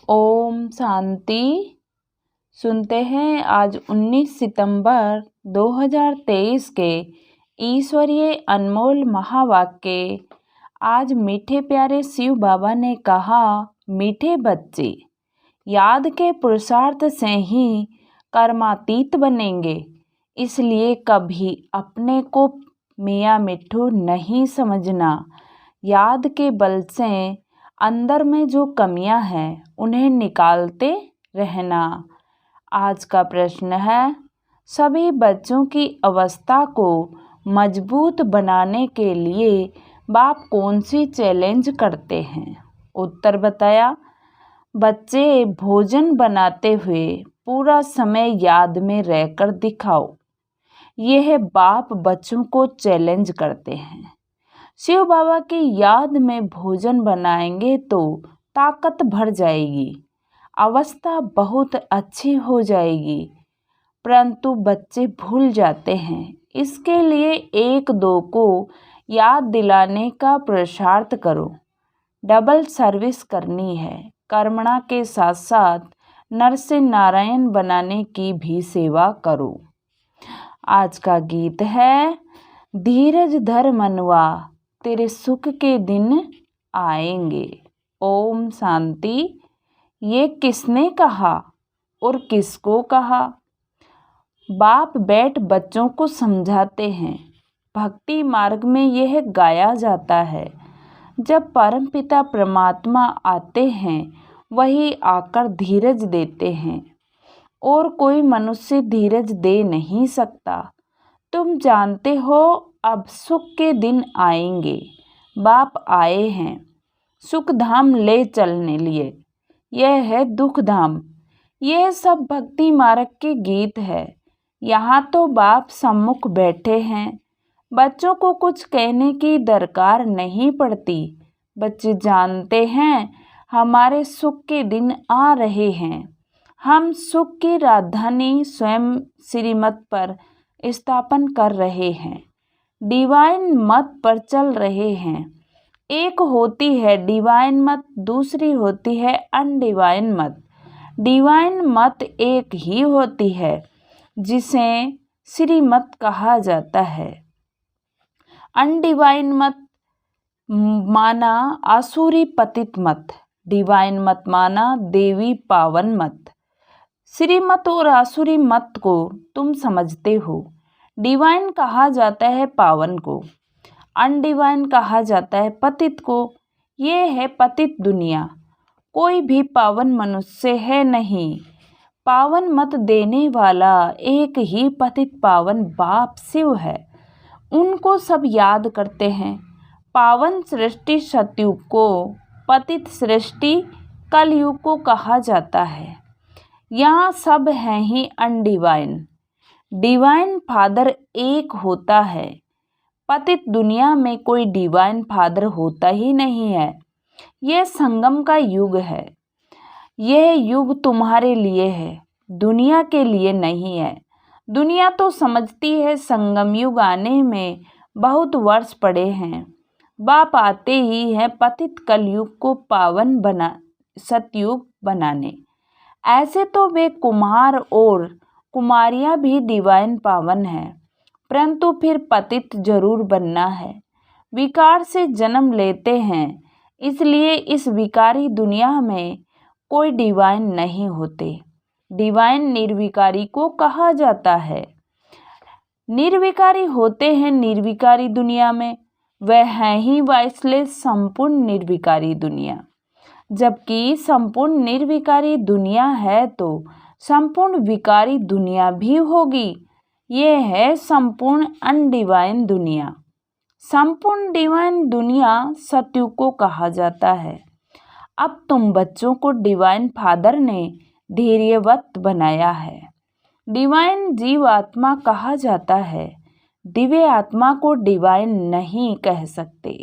ओम शांति। सुनते हैं आज 19 सितंबर 2023 के ईश्वरीय अनमोल महावाक्य। आज मीठे प्यारे शिव बाबा ने कहा, मीठे बच्चे, याद के पुरुषार्थ से ही कर्मातीत बनेंगे। इसलिए कभी अपने को मियाँ मिट्ठू नहीं समझना। याद के बल से अंदर में जो कमियां हैं उन्हें निकालते रहना। आज का प्रश्न है, सभी बच्चों की अवस्था को मजबूत बनाने के लिए बाप कौन सी चैलेंज करते हैं? उत्तर बताया, बच्चे भोजन बनाते हुए पूरा समय याद में रहकर दिखाओ। यह बाप बच्चों को चैलेंज करते हैं। शिव बाबा की याद में भोजन बनाएंगे तो ताकत भर जाएगी, अवस्था बहुत अच्छी हो जाएगी। परंतु बच्चे भूल जाते हैं। इसके लिए एक दो को याद दिलाने का पुरुषार्थ करो। डबल सर्विस करनी है। कर्मणा के साथ साथ नर से नारायण बनाने की भी सेवा करो। आज का गीत है, धीरज धर मनवा, तेरे सुख के दिन आएंगे। ओम शांति। ये किसने कहा और किसको कहा? बाप बैठ बच्चों को समझाते हैं। भक्ति मार्ग में यह गाया जाता है, जब परमपिता परमात्मा आते हैं वही आकर धीरज देते हैं और कोई मनुष्य धीरज दे नहीं सकता। तुम जानते हो अब सुख के दिन आएंगे। बाप आए हैं सुख धाम ले चलने लिए। यह है दुख धाम। यह सब भक्ति मार्ग के गीत है। यहाँ तो बाप सम्मुख बैठे हैं। बच्चों को कुछ कहने की दरकार नहीं पड़ती। बच्चे जानते हैं हमारे सुख के दिन आ रहे हैं। हम सुख की राजधानी स्वयं श्रीमत पर स्थापन कर रहे हैं। डिवाइन मत पर चल रहे हैं। एक होती है डिवाइन मत, दूसरी होती है अनडिवाइन मत। डिवाइन मत एक ही होती है जिसे श्रीमत कहा जाता है। अनडिवाइन मत माना आसुरी पतित मत, डिवाइन मत माना देवी पावन मत। श्रीमत और आसुरी मत को तुम समझते हो। डिवाइन कहा जाता है पावन को, अनडिवाइन कहा जाता है पतित को। ये है पतित दुनिया। कोई भी पावन मनुष्य है नहीं। पावन मत देने वाला एक ही पतित पावन बाप शिव है। उनको सब याद करते हैं। पावन सृष्टि सतयुग को, पतित सृष्टि कलयुग को कहा जाता है। यहाँ सब हैं ही अनडिवाइन। डिवाइन फादर एक होता है। पतित दुनिया में कोई डिवाइन फादर होता ही नहीं है। यह संगम का युग है। यह युग तुम्हारे लिए है, दुनिया के लिए नहीं है। दुनिया तो समझती है संगम युग आने में बहुत वर्ष पड़े हैं। बाप आते ही है पतित कलयुग को पावन बना सतयुग बनाने। ऐसे तो वे कुम्हार और कुमारियां भी डिवाइन पावन है, परंतु फिर पतित जरूर बनना है। विकार से जन्म लेते हैं, इसलिए इस विकारी दुनिया में कोई डिवाइन नहीं होते। डिवाइन निर्विकारी को कहा जाता है। निर्विकारी होते हैं निर्विकारी दुनिया में। वह है ही वाइसलेस संपूर्ण निर्विकारी दुनिया। जबकि संपूर्ण निर्विकारी दुनिया है तो संपूर्ण विकारी दुनिया भी होगी। ये है संपूर्ण अनडिवाइन दुनिया। संपूर्ण डिवाइन दुनिया सतयुग को कहा जाता है। अब तुम बच्चों को डिवाइन फादर ने धैर्यवत बनाया है। डिवाइन जीव आत्मा कहा जाता है। दिव्य आत्मा को डिवाइन नहीं कह सकते।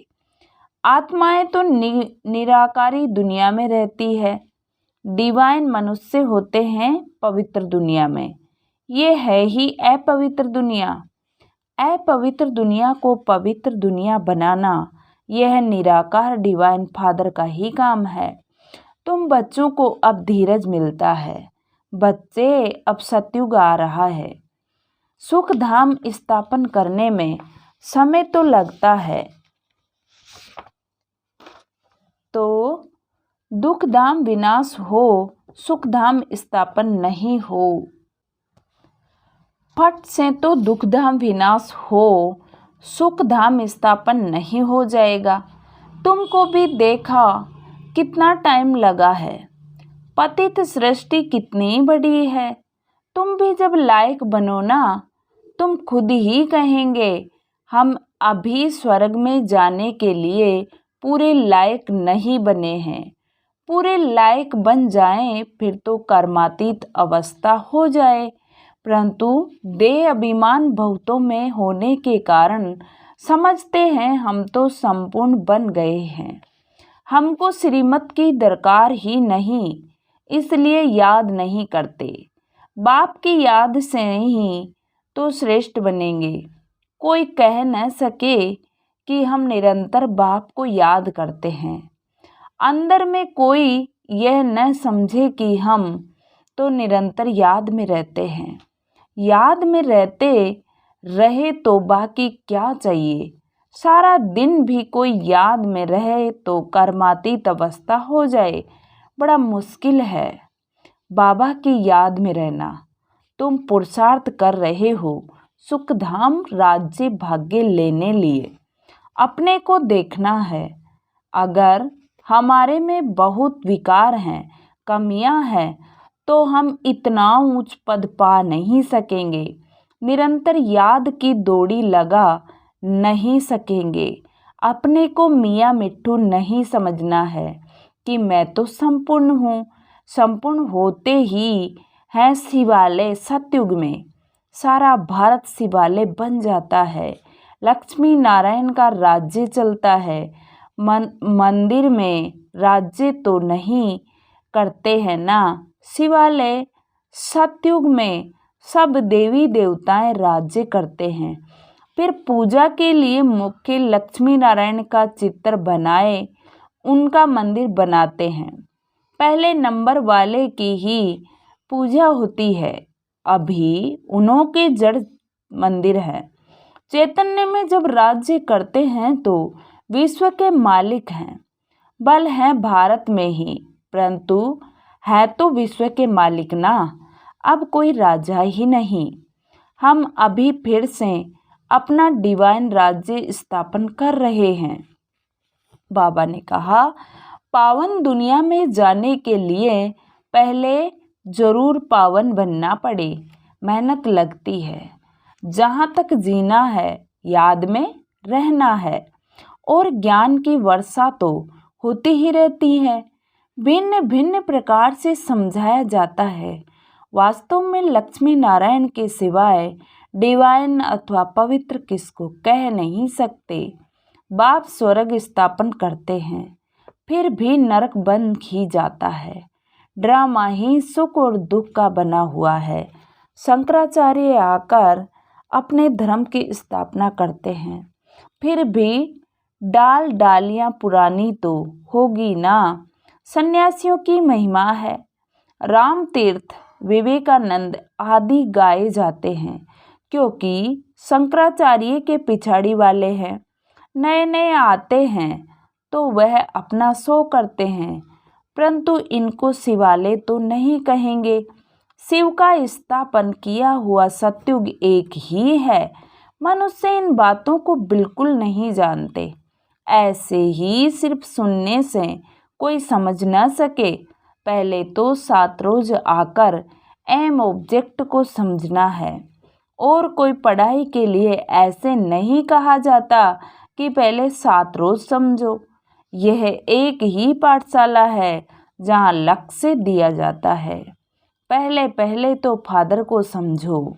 आत्माएं तो निराकारी दुनिया में रहती है। डिवाइन मनुष्य होते हैं पवित्र दुनिया में। ये है ही अपवित्र दुनिया। अपवित्र दुनिया को पवित्र दुनिया बनाना यह निराकार डिवाइन फादर का ही काम है। तुम बच्चों को अब धीरज मिलता है। बच्चे, अब सतयुग आ रहा है। सुख धाम स्थापन करने में समय तो लगता है, तो दुख धाम विनाश हो, सुख धाम स्थापन नहीं हो। फट से तो दुख धाम विनाश हो, सुख धाम स्थापन नहीं हो जाएगा। तुमको भी देखा कितना टाइम लगा है। पतित सृष्टि कितनी बड़ी है। तुम भी जब लायक बनो ना, तुम खुद ही कहेंगे हम अभी स्वर्ग में जाने के लिए पूरे लायक नहीं बने हैं। पूरे लायक बन जाएं फिर तो कर्मातीत अवस्था हो जाए, परंतु देह अभिमान बहुतों में होने के कारण समझते हैं हम तो संपूर्ण बन गए हैं। हमको श्रीमत की दरकार ही नहीं, इसलिए याद नहीं करते। बाप की याद से ही तो श्रेष्ठ बनेंगे। कोई कह न सके कि हम निरंतर बाप को याद करते हैं। अंदर में कोई यह न समझे कि हम तो निरंतर याद में रहते हैं। याद में रहते रहे तो बाकी क्या चाहिए। सारा दिन भी कोई याद में रहे तो कर्मातीत अवस्था हो जाए, बड़ा मुश्किल है बाबा की याद में रहना। तुम पुरुषार्थ कर रहे हो सुखधाम राज्य भाग्य लेने लिए। अपने को देखना है। अगर हमारे में बहुत विकार हैं, कमियां हैं, तो हम इतना ऊंच पद पा नहीं सकेंगे। निरंतर याद की दौड़ी लगा नहीं सकेंगे। अपने को मियाँ मिट्ठू नहीं समझना है कि मैं तो संपूर्ण हूँ। संपूर्ण होते ही है शिवालय। सतयुग में सारा भारत शिवालय बन जाता है। लक्ष्मी नारायण का राज्य चलता है। मंदिर में राज्य तो नहीं करते हैं ना। शिवालय सतयुग में सब देवी देवताएं राज्य करते हैं। फिर पूजा के लिए मुख्य लक्ष्मी नारायण का चित्र बनाए उनका मंदिर बनाते हैं। पहले नंबर वाले की ही पूजा होती है। अभी उन्हों के जड़ मंदिर है। चैतन्य में जब राज्य करते हैं तो विश्व के मालिक हैं। बल है भारत में ही, परंतु है तो विश्व के मालिक ना। अब कोई राजा ही नहीं। हम अभी फिर से अपना डिवाइन राज्य स्थापन कर रहे हैं। बाबा ने कहा, पावन दुनिया में जाने के लिए पहले जरूर पावन बनना पड़े। मेहनत लगती है। जहाँ तक जीना है याद में रहना है, और ज्ञान की वर्षा तो होती ही रहती है। भिन्न भिन्न प्रकार से समझाया जाता है। वास्तव में लक्ष्मी नारायण के सिवाय डिवाइन अथवा पवित्र किसको कह नहीं सकते। बाप स्वर्ग स्थापन करते हैं, फिर भी नरक बन ही जाता है। ड्रामा ही सुख और दुख का बना हुआ है। शंकराचार्य आकर अपने धर्म की स्थापना करते हैं, फिर भी डाल डालियां पुरानी तो होगी ना। सन्यासियों की महिमा है। राम तीर्थ, विवेकानंद आदि गाए जाते हैं, क्योंकि शंकराचार्य के पिछाड़ी वाले हैं। नए नए आते हैं तो वह अपना शो करते हैं, परंतु इनको शिवालय तो नहीं कहेंगे। शिव का स्थापन किया हुआ सतयुग एक ही है। मनुष्य इन बातों को बिल्कुल नहीं जानते। ऐसे ही सिर्फ सुनने से कोई समझ न सके। पहले तो 7 रोज आकर एम ऑब्जेक्ट को समझना है। और कोई पढ़ाई के लिए ऐसे नहीं कहा जाता कि पहले 7 रोज समझो। यह एक ही पाठशाला है जहाँ लक्ष्य दिया जाता है। पहले पहले तो फादर को समझो।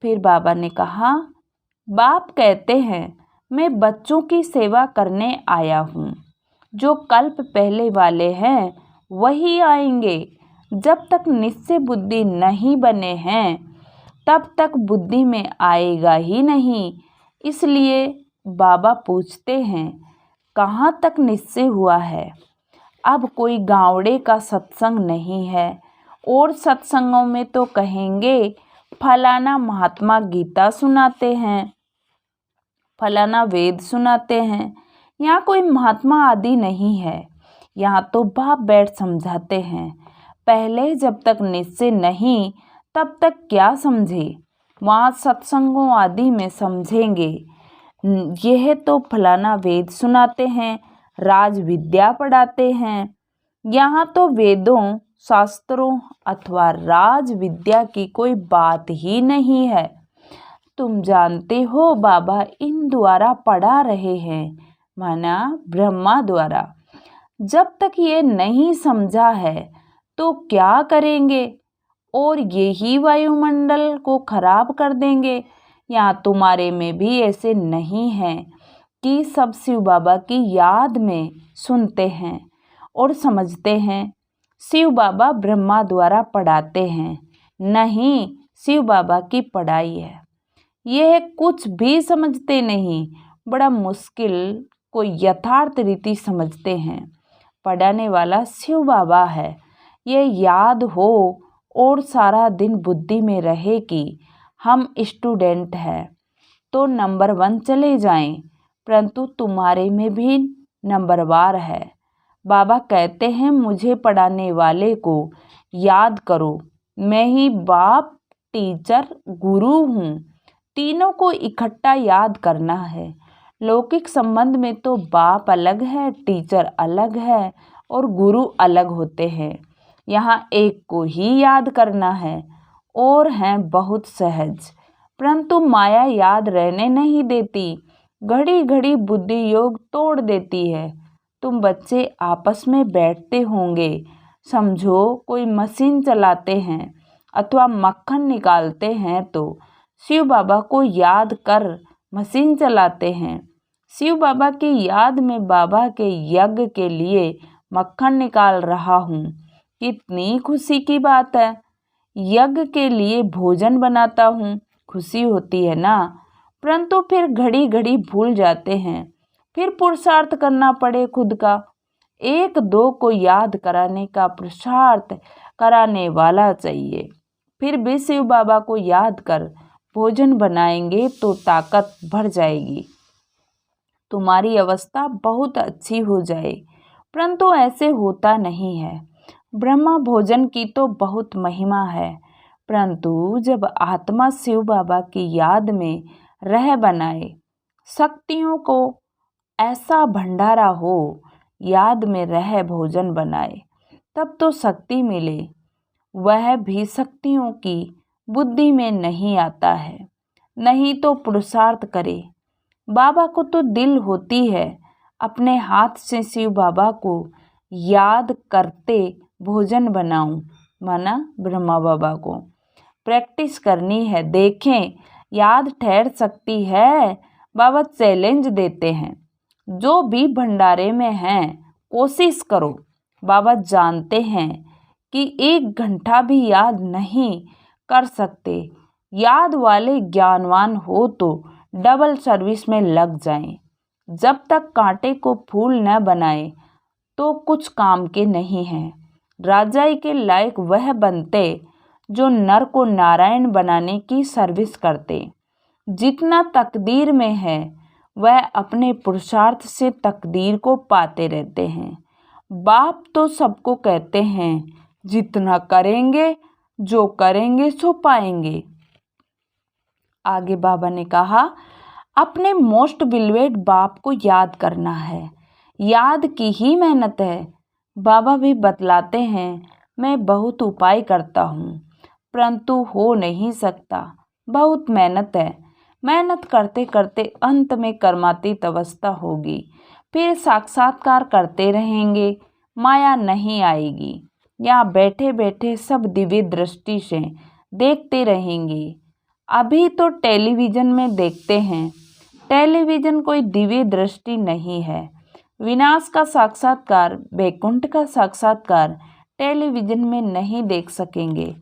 फिर बाबा ने कहा, बाप कहते हैं मैं बच्चों की सेवा करने आया हूँ। जो कल्प पहले वाले हैं वही आएंगे। जब तक निश्चय बुद्धि नहीं बने हैं तब तक बुद्धि में आएगा ही नहीं। इसलिए बाबा पूछते हैं, कहाँ तक निश्चय हुआ है। अब कोई गावड़े का सत्संग नहीं है, और सत्संगों में तो कहेंगे फलाना महात्मा गीता सुनाते हैं, फलाना वेद सुनाते हैं। यहाँ कोई महात्मा आदि नहीं है, यहाँ तो बाप बैठ समझाते हैं। पहले जब तक निश्चय नहीं तब तक क्या समझे, वहाँ सत्संगों आदि में समझेंगे। यह तो फलाना वेद सुनाते हैं, राज विद्या पढ़ाते हैं। यहाँ तो वेदों, शास्त्रों अथवा राज विद्या की कोई बात ही नहीं है। तुम जानते हो बाबा इन द्वारा पढ़ा रहे हैं, माना ब्रह्मा द्वारा। जब तक ये नहीं समझा है तो क्या करेंगे, और यही वायुमंडल को खराब कर देंगे। यहाँ तुम्हारे में भी ऐसे नहीं है कि सब शिव बाबा की याद में सुनते हैं और समझते हैं। शिव बाबा ब्रह्मा द्वारा पढ़ाते हैं, नहीं शिव बाबा की पढ़ाई है। यह कुछ भी समझते नहीं, बड़ा मुश्किल को यथार्थ रीति समझते हैं। पढ़ाने वाला शिव बाबा है, यह याद हो और सारा दिन बुद्धि में रहे कि हम स्टूडेंट हैं तो नंबर 1 चले जाएं, परंतु तुम्हारे में भी नंबरवार है। बाबा कहते हैं मुझे पढ़ाने वाले को याद करो, मैं ही बाप, टीचर, गुरु हूँ। तीनों को इकट्ठा याद करना है। लौकिक संबंध में तो बाप अलग है, टीचर अलग है और गुरु अलग होते हैं। यहाँ एक को ही याद करना है और हैं बहुत सहज, परंतु माया याद रहने नहीं देती, घड़ी घड़ी बुद्धि योग तोड़ देती है। तुम बच्चे आपस में बैठते होंगे, समझो कोई मशीन चलाते हैं अथवा मक्खन निकालते हैं तो शिव बाबा को याद कर मशीन चलाते हैं। शिव बाबा की याद में बाबा के यज्ञ के लिए मक्खन निकाल रहा हूँ, कितनी खुशी की बात है। यज्ञ के लिए भोजन बनाता हूँ, खुशी होती है ना, परंतु फिर घड़ी घड़ी भूल जाते हैं, फिर पुरुषार्थ करना पड़े खुद का। 1-2 को याद कराने का पुरुषार्थ कराने वाला चाहिए। फिर भी शिव बाबा को याद कर भोजन बनाएंगे तो ताकत बढ़ जाएगी, तुम्हारी अवस्था बहुत अच्छी हो जाए, परंतु ऐसे होता नहीं है। ब्रह्मा भोजन की तो बहुत महिमा है, परंतु जब आत्मा शिव बाबा की याद में रह बनाए, शक्तियों को ऐसा भंडारा हो, याद में रह भोजन बनाए, तब तो शक्ति मिले। वह भी शक्तियों की बुद्धि में नहीं आता है, नहीं तो पुरुषार्थ करे। बाबा को तो दिल होती है, अपने हाथ से शिव बाबा को याद करते भोजन बनाऊं, माना ब्रह्मा बाबा को प्रैक्टिस करनी है, देखें याद ठहर सकती है। बाबा चैलेंज देते हैं, जो भी भंडारे में हैं कोशिश करो। बाबा जानते हैं कि 1 घंटा भी याद नहीं कर सकते, याद वाले ज्ञानवान हो तो डबल सर्विस में लग जाएं। जब तक कांटे को फूल न बनाए तो कुछ काम के नहीं हैं। राजाई के लायक वह बनते जो नर को नारायण बनाने की सर्विस करते। जितना तकदीर में है वह अपने पुरुषार्थ से तकदीर को पाते रहते हैं। बाप तो सबको कहते हैं जितना करेंगे, जो करेंगे सो पाएंगे। आगे बाबा ने कहा अपने मोस्ट बिलवेड बाप को याद करना है, याद की ही मेहनत है। बाबा भी बतलाते हैं मैं बहुत उपाय करता हूँ, परंतु हो नहीं सकता, बहुत मेहनत है। मेहनत करते करते अंत में कर्मातीत अवस्था होगी, फिर साक्षात्कार करते रहेंगे, माया नहीं आएगी। यहाँ बैठे बैठे सब दिव्य दृष्टि से देखते रहेंगे। अभी तो टेलीविज़न में देखते हैं, टेलीविज़न कोई दिव्य दृष्टि नहीं है। विनाश का साक्षात्कार, वैकुंठ का साक्षात्कार टेलीविज़न में नहीं देख सकेंगे।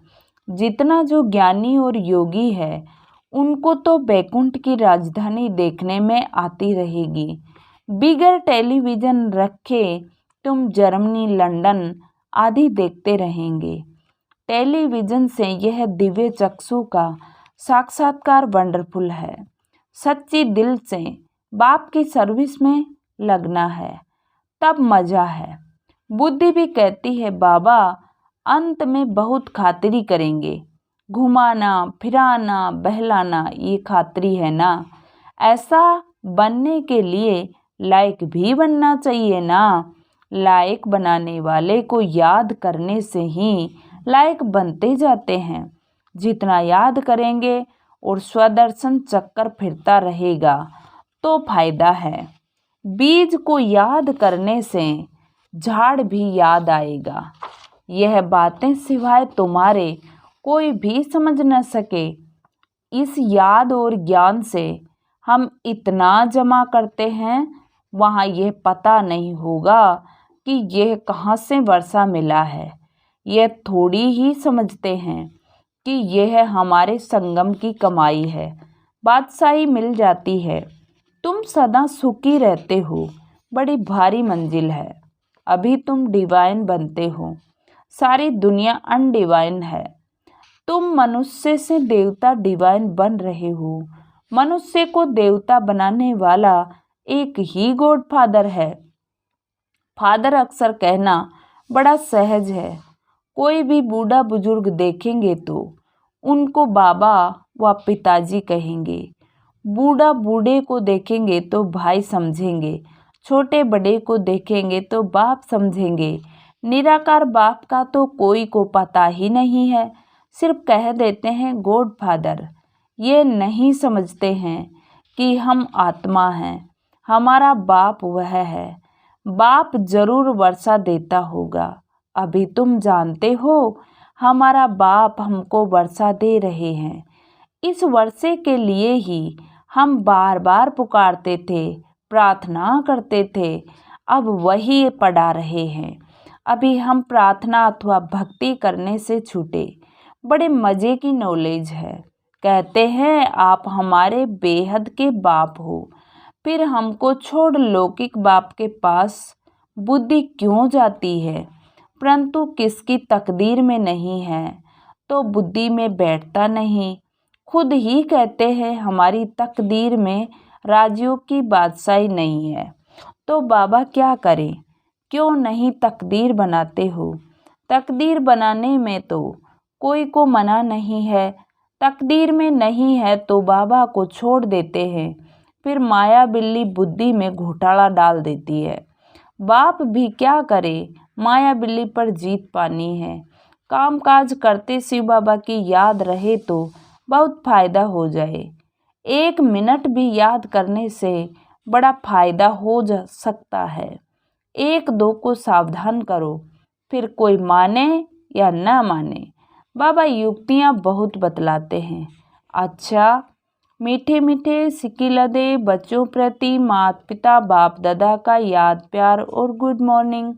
जितना जो ज्ञानी और योगी है उनको तो वैकुंठ की राजधानी देखने में आती रहेगी। बिगर टेलीविज़न रखे तुम जर्मनी, लंदन आदि देखते रहेंगे। टेलीविज़न से यह दिव्य चक्षु का साक्षात्कार वंडरफुल है। सच्ची दिल से बाप की सर्विस में लगना है, तब मज़ा है। बुद्धि भी कहती है बाबा अंत में बहुत खातिरी करेंगे, घुमाना फिराना बहलाना ये खातिरी है ना। ऐसा बनने के लिए लायक भी बनना चाहिए ना। लायक बनाने वाले को याद करने से ही लायक बनते जाते हैं। जितना याद करेंगे और स्वदर्शन चक्कर फिरता रहेगा तो फायदा है। बीज को याद करने से झाड़ भी याद आएगा। यह बातें सिवाय तुम्हारे कोई भी समझ न सके। इस याद और ज्ञान से हम इतना जमा करते हैं, वहाँ यह पता नहीं होगा कि यह कहाँ से वर्षा मिला है। यह थोड़ी ही समझते हैं कि यह हमारे संगम की कमाई है। बादशाही मिल जाती है। तुम सदा सुखी रहते हो, बड़ी भारी मंजिल है। अभी तुम डिवाइन बनते हो, सारी दुनिया अनडिवाइन है। तुम मनुष्य से देवता डिवाइन बन रहे हो। मनुष्य को देवता बनाने वाला एक ही गॉड फादर है। फादर अक्सर कहना बड़ा सहज है। कोई भी बूढ़ा बुजुर्ग देखेंगे तो उनको बाबा व पिताजी कहेंगे। बूढ़ा बूढ़े को देखेंगे तो भाई समझेंगे, छोटे बड़े को देखेंगे तो बाप समझेंगे। निराकार बाप का तो कोई को पता ही नहीं है, सिर्फ कह देते हैं गॉड फादर। ये नहीं समझते हैं कि हम आत्मा हैं, हमारा बाप वह है। बाप जरूर वर्षा देता होगा। अभी तुम जानते हो हमारा बाप हमको वर्षा दे रहे हैं। इस वर्षे के लिए ही हम बार बार पुकारते थे, प्रार्थना करते थे। अब वही पढ़ा रहे हैं। अभी हम प्रार्थना अथवा भक्ति करने से छूटे। बड़े मज़े की नॉलेज है। कहते हैं आप हमारे बेहद के बाप हो, फिर हमको छोड़ लौकिक बाप के पास बुद्धि क्यों जाती है? परंतु किसकी तकदीर में नहीं है तो बुद्धि में बैठता नहीं। खुद ही कहते हैं हमारी तकदीर में राजियों की बादशाही नहीं है, तो बाबा क्या करें? क्यों नहीं तकदीर बनाते हो? तकदीर बनाने में तो कोई को मना नहीं है। तकदीर में नहीं है तो बाबा को छोड़ देते हैं। फिर माया बिल्ली बुद्धि में घोटाला डाल देती है। बाप भी क्या करे, माया बिल्ली पर जीत पानी है। कामकाज करते शिव बाबा की याद रहे तो बहुत फायदा हो जाए। 1 मिनट भी याद करने से बड़ा फायदा हो जा सकता है। 1-2 को सावधान करो, फिर कोई माने या न माने। बाबा युक्तियाँ बहुत बतलाते हैं। अच्छा, मीठे मीठे सिकिलदे बच्चों प्रति माता पिता बाप दादा का याद प्यार और गुड मॉर्निंग।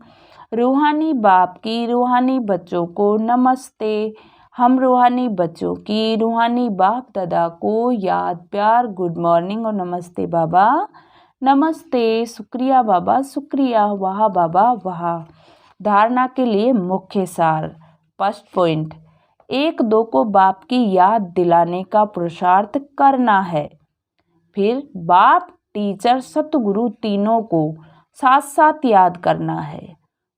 रूहानी बाप की रूहानी बच्चों को नमस्ते। हम रूहानी बच्चों की रूहानी बाप दादा को याद प्यार गुड मॉर्निंग और नमस्ते बाबा, नमस्ते, शुक्रिया बाबा, शुक्रिया, वाह बाबा वाह। धारणा के लिए मुख्य सार। फर्स्ट पॉइंट, 1-2 को बाप की याद दिलाने का पुरुषार्थ करना है। फिर बाप, टीचर, सतगुरु तीनों को साथ साथ याद करना है।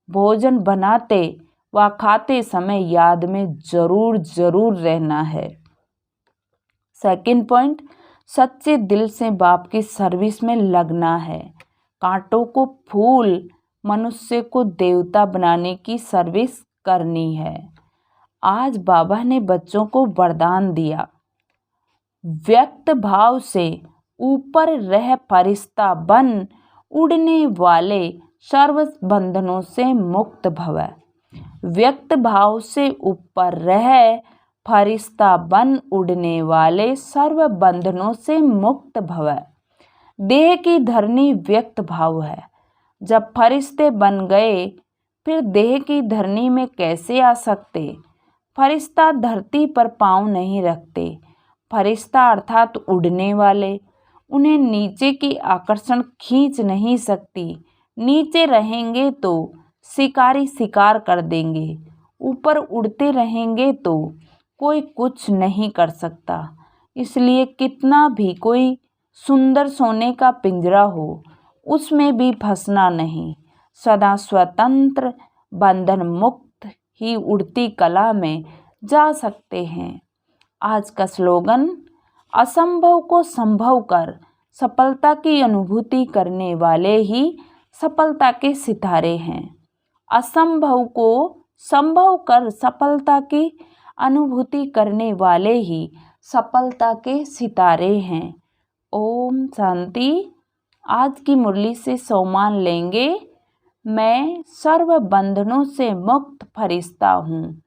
भोजन बनाते व खाते समय याद में जरूर जरूर रहना है। सेकंड पॉइंट, सच्चे दिल से बाप की सर्विस में लगना है। कांटों को फूल, मनुष्य को देवता बनाने की सर्विस करनी है। आज बाबा ने बच्चों को वरदान दिया, व्यक्त भाव से ऊपर रह फरिश्ता बन, उड़ने वाले सर्व बंधनों से मुक्त भव। व्यक्त भाव से ऊपर रह फरिश्ता बन, उड़ने वाले सर्व बंधनों से मुक्त भव। देह की धरनी व्यक्त भाव है। जब फरिश्ते बन गए फिर देह की धरनी में कैसे आ सकते? फरिश्ता धरती पर पांव नहीं रखते। फरिश्ता अर्थात उड़ने वाले, उन्हें नीचे की आकर्षण खींच नहीं सकती। नीचे रहेंगे तो शिकारी शिकार कर देंगे। ऊपर उड़ते रहेंगे तो कोई कुछ नहीं कर सकता। इसलिए कितना भी कोई सुंदर सोने का पिंजरा हो, उसमें भी फंसना नहीं। सदा स्वतंत्र, बंधन मुक्त ही उड़ती कला में जा सकते हैं। आज का स्लोगन, असंभव को संभव कर सफलता की अनुभूति करने वाले ही सफलता के सितारे हैं। असंभव को संभव कर सफलता की अनुभूति करने वाले ही सफलता के सितारे हैं। ओम शांति। आज की मुरली से सोमान लेंगे, मैं सर्व बंधनों से मुक्त फरिश्ता हूँ।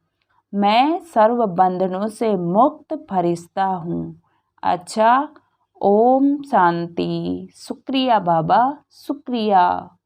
मैं सर्व बंधनों से मुक्त फरिश्ता हूँ। अच्छा, ओम शांति। शुक्रिया बाबा, शुक्रिया।